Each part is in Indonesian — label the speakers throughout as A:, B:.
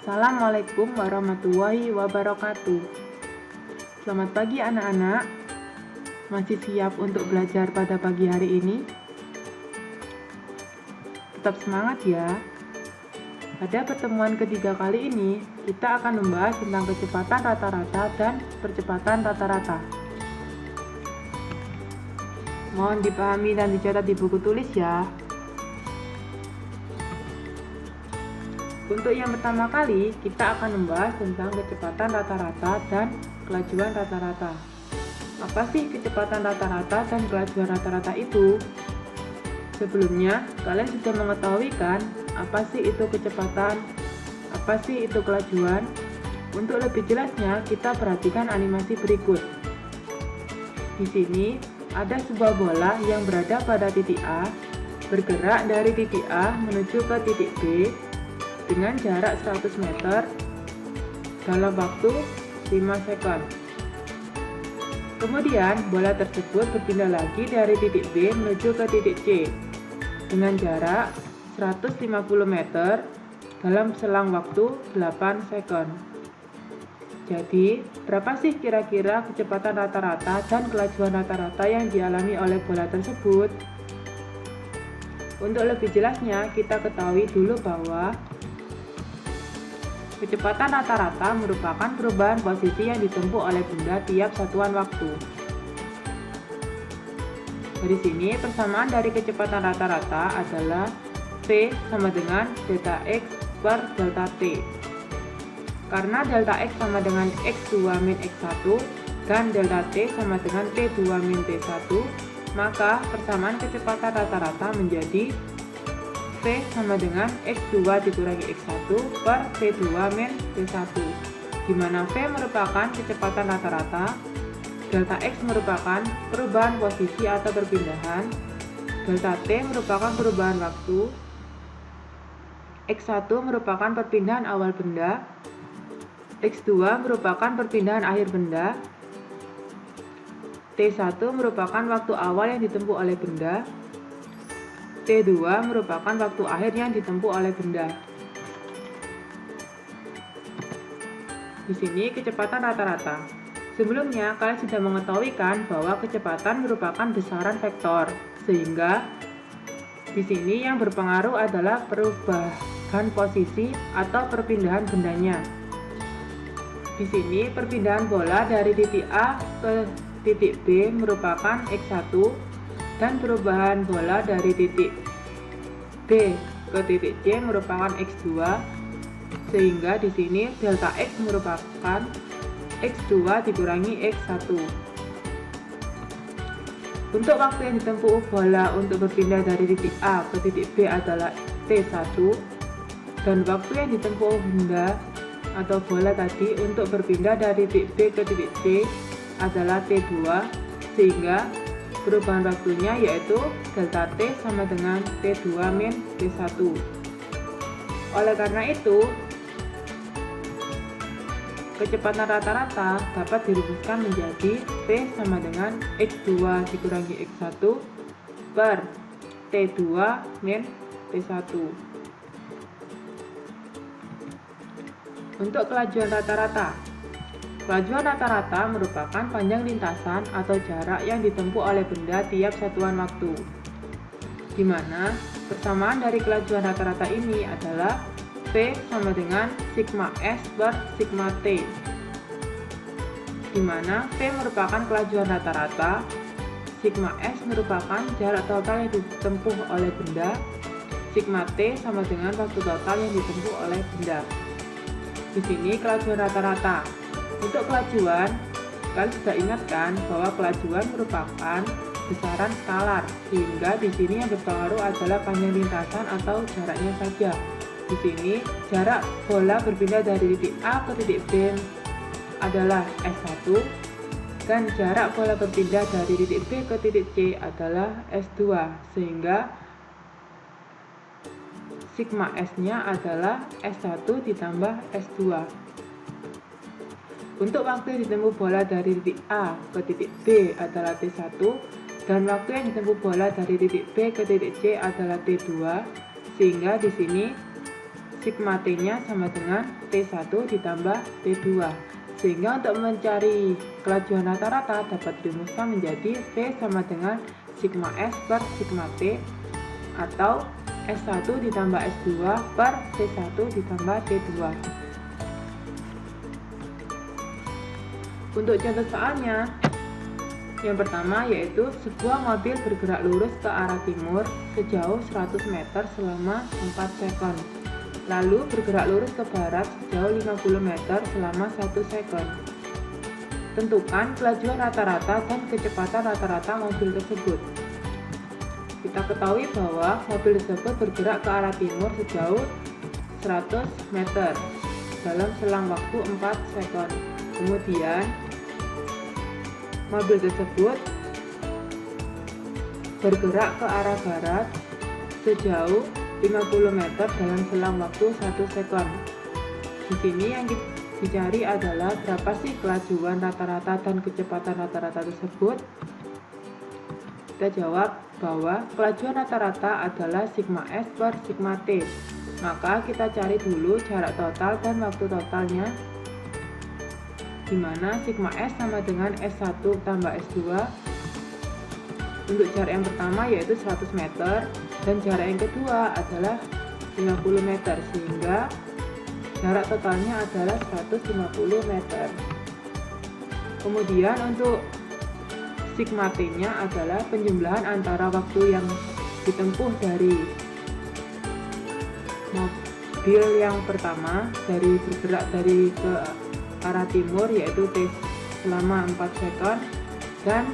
A: Assalamualaikum warahmatullahi wabarakatuh. Selamat pagi anak-anak. Masih siap untuk belajar pada pagi hari ini? Tetap semangat ya. Pada pertemuan ketiga kali ini, kita akan membahas tentang kecepatan rata-rata dan percepatan rata-rata. Mohon dipahami dan dicatat di buku tulis ya. Untuk yang pertama kali, kita akan membahas tentang kecepatan rata-rata dan kelajuan rata-rata. Apa sih kecepatan rata-rata dan kelajuan rata-rata itu? Sebelumnya, kalian sudah mengetahui kan apa sih itu kecepatan, apa sih itu kelajuan? Untuk lebih jelasnya, kita perhatikan animasi berikut. Di sini, ada sebuah bola yang berada pada titik A, bergerak dari titik A menuju ke titik B, dengan jarak 100 meter dalam waktu 5 sekon. Kemudian bola tersebut berpindah lagi dari titik B menuju ke titik C dengan jarak 150 meter dalam selang waktu 8 sekon. Jadi, berapa sih kira-kira kecepatan rata-rata dan kelajuan rata-rata yang dialami oleh bola tersebut? Untuk lebih jelasnya, kita ketahui dulu bahwa kecepatan rata-rata merupakan perubahan posisi yang ditempuh oleh benda tiap satuan waktu. Dari sini, persamaan dari kecepatan rata-rata adalah V sama dengan delta X per delta T. Karena delta X sama dengan X2 min X1 dan delta T sama dengan T2 min T1, maka persamaan kecepatan rata-rata menjadi V sama dengan X2 dikurangi X1 per T2 min T1, di mana V merupakan kecepatan rata-rata, delta X merupakan perubahan posisi atau perpindahan, delta T merupakan perubahan waktu, X1 merupakan perpindahan awal benda, X2 merupakan perpindahan akhir benda, T1 merupakan waktu awal yang ditempuh oleh benda, T2 merupakan waktu akhir yang ditempuh oleh benda. Di sini kecepatan rata-rata. Sebelumnya, kalian sudah mengetahui kan bahwa kecepatan merupakan besaran vektor, sehingga di sini yang berpengaruh adalah perubahan posisi atau perpindahan bendanya. Di sini perpindahan bola dari titik A ke titik B merupakan X1 dan perubahan bola dari titik B ke titik C merupakan X2, sehingga di sini delta X merupakan X2 dikurangi X1. Untuk waktu yang ditempuh bola untuk berpindah dari titik A ke titik B adalah T1, dan waktu yang ditempuh benda atau bola tadi untuk berpindah dari titik B ke titik C adalah T2, sehingga perubahan waktunya yaitu delta T sama dengan T2 min T1. Oleh karena itu, kecepatan rata-rata dapat dirumuskan menjadi T sama dengan X2 dikurangi X1 per T2 min T1. Untuk kelajuan rata-rata, kelajuan rata-rata merupakan panjang lintasan atau jarak yang ditempuh oleh benda tiap satuan waktu, di mana persamaan dari kelajuan rata-rata ini adalah V sama dengan sigma S per sigma T, di mana V merupakan kelajuan rata-rata, sigma S merupakan jarak total yang ditempuh oleh benda, sigma T sama dengan waktu total yang ditempuh oleh benda. Di sini kelajuan rata-rata. Untuk kelajuan, kalian sudah ingat kan bahwa kelajuan merupakan besaran skalar, sehingga di sini yang berpengaruh adalah panjang lintasan atau jaraknya saja. Di sini jarak bola berpindah dari titik A ke titik B adalah S1, dan jarak bola berpindah dari titik B ke titik C adalah S2, sehingga sigma S-nya adalah S1 ditambah S2. Untuk waktu yang ditempuh bola dari titik A ke titik B adalah T1, dan waktu yang ditempuh bola dari titik B ke titik C adalah T2, sehingga di sini sigma T-nya sama dengan T1 ditambah T2. Sehingga untuk mencari kelajuan rata-rata dapat dirumuskan menjadi V sama dengan sigma S per sigma T atau S1 ditambah S2 per T1 ditambah T2. Untuk contoh soalnya, yang pertama yaitu sebuah mobil bergerak lurus ke arah timur sejauh 100 meter selama 4 sekon. Lalu bergerak lurus ke barat sejauh 50 meter selama 1 sekon. Tentukan kelajuan rata-rata dan kecepatan rata-rata mobil tersebut. Kita ketahui bahwa mobil tersebut bergerak ke arah timur sejauh 100 meter dalam selang waktu 4 sekon. Kemudian mobil tersebut bergerak ke arah barat sejauh 50 meter dalam selang waktu 1 sekon. Di sini yang dicari adalah berapa sih kelajuan rata-rata dan kecepatan rata-rata tersebut. Kita jawab bahwa kelajuan rata-rata adalah sigma S per sigma T. Maka kita cari dulu jarak total dan waktu totalnya, di mana sigma S sama dengan S1 tambah S2. Untuk jarak yang pertama yaitu 100 meter dan jarak yang kedua adalah 50 meter, sehingga jarak totalnya adalah 150 meter. Kemudian untuk sigma T-nya adalah penjumlahan antara waktu yang ditempuh dari mobil yang pertama dari bergerak dari ke arah timur yaitu T selama 4 sekon dan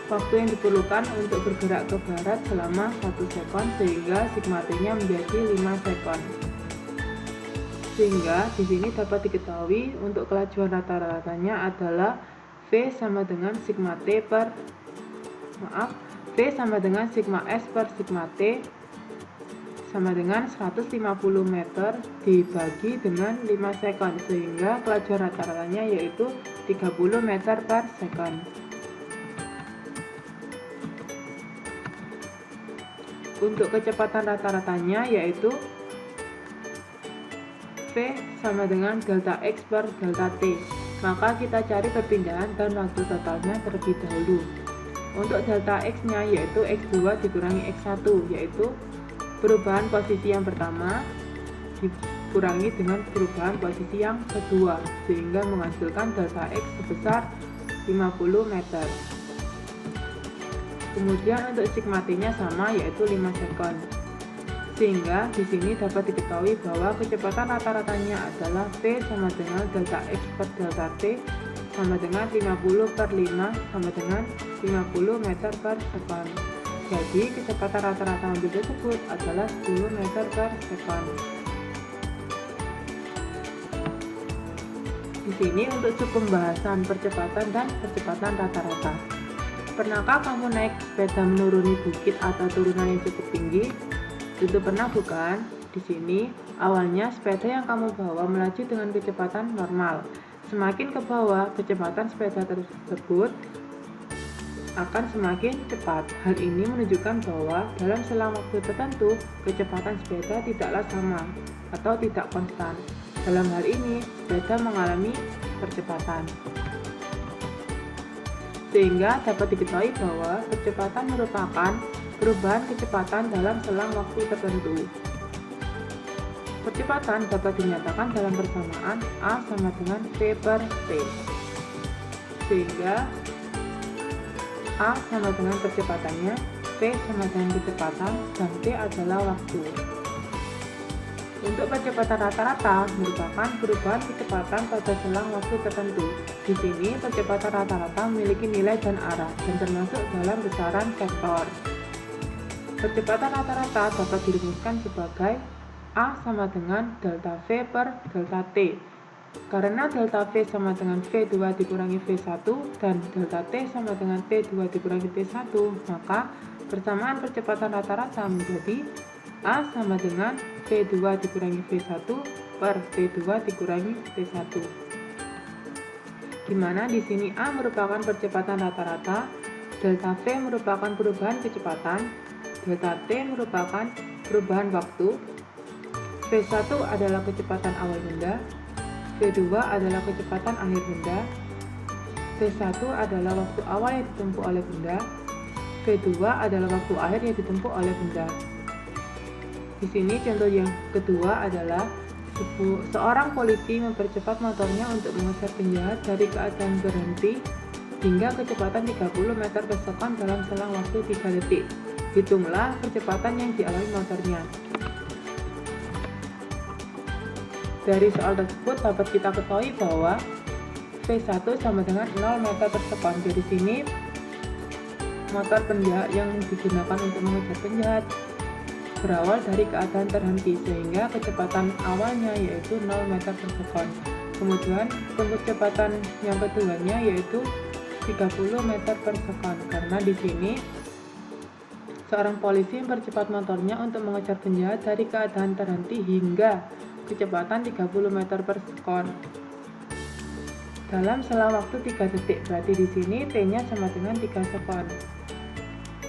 A: waktu yang diperlukan untuk bergerak ke barat selama 1 sekon, sehingga sigma T-nya menjadi 5 sekon. Sehingga di sini dapat diketahui untuk kelajuan rata-ratanya adalah V sama dengan sigma T per V sama dengan sigma S per sigma T sama dengan 150 meter dibagi dengan 5 sekon, sehingga kelajuan rata-ratanya yaitu 30 meter per sekon. Untuk kecepatan rata-ratanya yaitu V sama dengan delta X per delta T. Maka kita cari perpindahan dan waktu totalnya terlebih dahulu. Untuk delta X nya yaitu X2 dikurangi X1, yaitu perubahan posisi yang pertama dikurangi dengan perubahan posisi yang kedua, sehingga menghasilkan delta X sebesar 50 meter. Kemudian untuk sigma T-nya sama yaitu 5 sekon. Sehingga di sini dapat diketahui bahwa kecepatan rata-ratanya adalah V sama dengan delta X per delta T sama dengan 50 per 5 sama dengan 50 meter per sekon. Jadi kecepatan rata-rata mobil tersebut adalah 10 meter per sekon. Di sini untuk pembahasan percepatan dan percepatan rata-rata. Pernahkah kamu naik sepeda menuruni bukit atau turunan yang cukup tinggi? Tentu pernah, bukan? Di sini awalnya sepeda yang kamu bawa melaju dengan kecepatan normal. Semakin ke bawah, kecepatan sepeda tersebut akan semakin cepat. Hal ini menunjukkan bahwa dalam selang waktu tertentu, kecepatan sepeda tidaklah sama atau tidak konstan. Dalam hal ini, sepeda mengalami percepatan. Sehingga dapat diketahui bahwa percepatan merupakan perubahan kecepatan dalam selang waktu tertentu. Percepatan dapat dinyatakan dalam persamaan A sama dengan V per T. Sehingga A sama dengan percepatannya, V sama dengan kecepatan, dan T adalah waktu. Untuk percepatan rata-rata merupakan perubahan kecepatan pada selang waktu tertentu. Di sini percepatan rata-rata memiliki nilai dan arah dan termasuk dalam besaran vektor. Percepatan rata-rata dapat dirumuskan sebagai A sama dengan delta V per delta T. Karena delta V sama dengan V2 dikurangi V1 dan delta T sama dengan T2 dikurangi T1, maka persamaan percepatan rata-rata menjadi A sama dengan V2 dikurangi V1 per T2 dikurangi T1. Di mana di sini A merupakan percepatan rata-rata, delta V merupakan perubahan kecepatan, delta T merupakan perubahan waktu. V1 adalah kecepatan awal benda, V2 adalah kecepatan akhir benda, V1 adalah waktu awal yang ditempuh oleh benda, V2 adalah waktu akhir yang ditempuh oleh benda. Di sini contoh yang kedua adalah seorang polisi mempercepat motornya untuk mengejar penjahat dari keadaan berhenti hingga kecepatan 30 meter per sekon dalam selang waktu 3 detik. Hitunglah kecepatan yang dialami motornya. Dari soal tersebut dapat kita ketahui bahwa V1 sama dengan 0 meter per sekon. Dari sini motor penjahat yang digunakan untuk mengejar penjahat berawal dari keadaan terhenti, sehingga kecepatan awalnya yaitu 0 meter per sekon. Kemudian kecepatan yang keduanya yaitu 30 meter per sekon, karena di sini seorang polisi mempercepat motornya untuk mengejar penjahat dari keadaan terhenti hingga kecepatan 30 meter per sekon dalam selang waktu 3 detik. Berarti di sini T-nya sama dengan 3 sekon.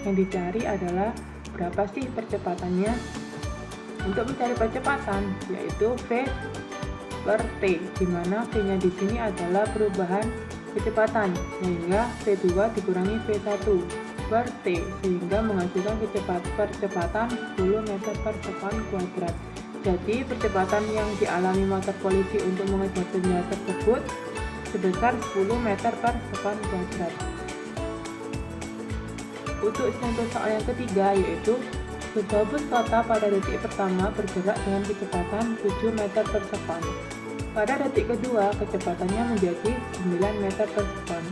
A: Yang dicari adalah berapa sih percepatannya? Untuk mencari percepatan yaitu V per T, di mana V-nya di sini adalah perubahan kecepatan, sehingga V2 dikurangi V1 per T, sehingga menghasilkan percepatan 10 meter per sekon kuadrat. Jadi percepatan yang dialami motor polisi untuk mengejar penjahat tersebut sebesar 10 meter per sekon kuadrat. Untuk contoh soal yang ketiga yaitu sebuah bus kota pada detik pertama bergerak dengan kecepatan 7 meter per sekon. Pada detik kedua kecepatannya menjadi 9 meter per sekon.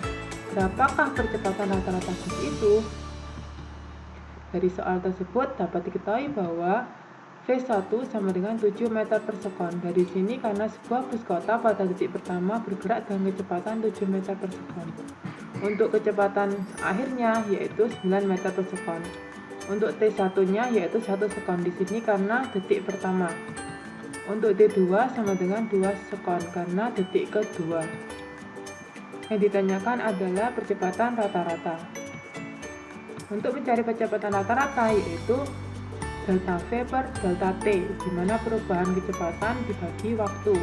A: Berapakah percepatan rata-rata bus itu? Dari soal tersebut dapat diketahui bahwa V1 sama dengan 7 meter per sekon. Dari sini karena sebuah bus kota pada detik pertama bergerak dengan kecepatan 7 meter per sekon. Untuk kecepatan akhirnya yaitu 9 meter per sekon. Untuk T1-nya yaitu 1 sekon di sini karena detik pertama. Untuk T2 sama dengan 2 sekon karena detik kedua. Yang ditanyakan adalah percepatan rata-rata. Untuk mencari percepatan rata-rata yaitu delta V per delta T, di mana perubahan kecepatan dibagi waktu,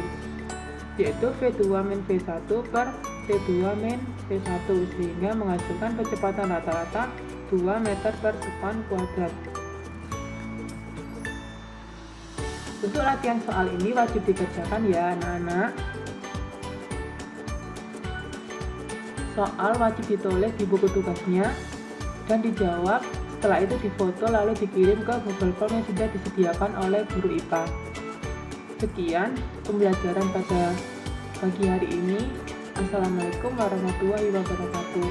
A: yaitu V2 min V1 per T2 min V1, sehingga menghasilkan kecepatan rata-rata 2 meter per sekon kuadrat. Untuk latihan soal ini wajib dikerjakan ya anak-anak. Soal wajib ditulis di buku tugasnya dan dijawab, setelah itu difoto lalu dikirim ke Google Form yang sudah disediakan oleh guru IPA. Sekian pembelajaran pada pagi hari ini. Assalamualaikum warahmatullahi wabarakatuh.